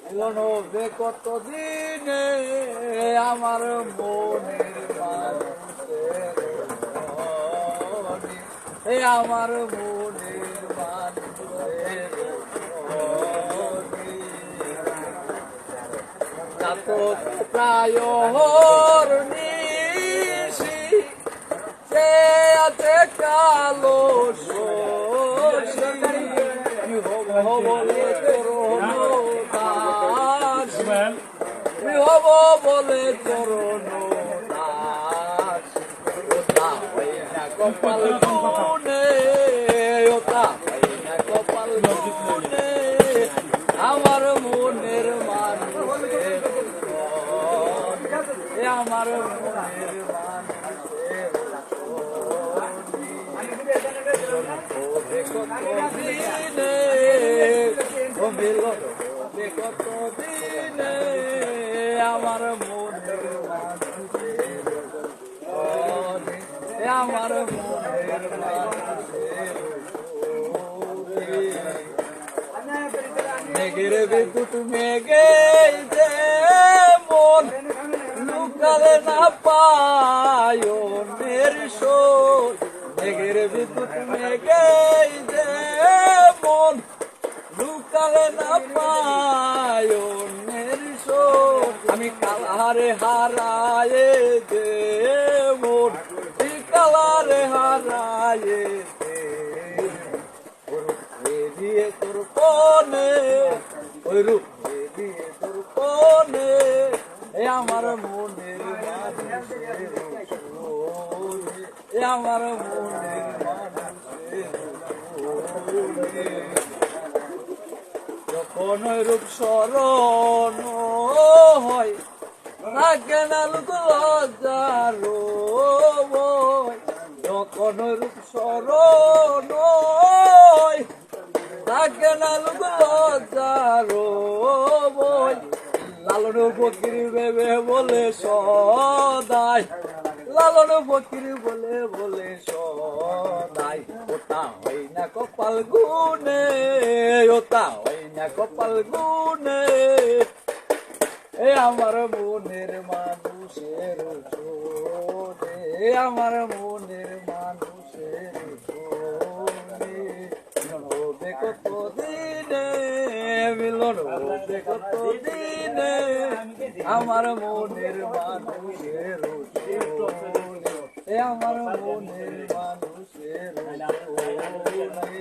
মিলন হবে কতদিনে আমার মনের মানুষের মনে, আমার মনের মানুষের মনে। প্রায় নিশি সে আছে কালো বলে চরণ দাস, হব বলে চরণ দাস। ওটা হয় না কপাল গুনে, ওটা হয় না কপাল গুনে আমার মনের মানুষের মনে, আমার মনের মানুষের কতদিনে কতদিনে আমার মনের মানুষের মনে, আমার মনের মানুষের মেঘের বিদ্যুৎ মেঘে যে মন লুকালে না পায়নের শোল। মেঘের বিদ্যুৎ মেঘে যে মন লুকালে না পায়নের শোল। আমি কালারে হারায়ে দে মন, কালারে হারায়ে দে দিয়ে তোর কোনে, ওই রূপ দিয়ে তোর কোনে আমার মনের মানুষের মনে, আমার মনের মানুষের মনে। যখন ওই রূপ স্মরণ হয় থাকে না লোক লজ্জার ভয়। যখন ওই রূপ স্মরণ হয় থাকে না লোক লজ্জার ভয়। লালন ফকির ভেবে বলে সদাই, লালন ফকির বলে বলে সদাই। ওটা হয় না কপাল গুনে, ওটা হয় না কপাল গুনে আমার মনের মানুষের শোনে, আমার মনের মানুষের শোনে। হবে কতদিনে মিলন হবে কতদিনে আমার মনের মানুষের শোনে, আমার মনের মানুষের শোনে।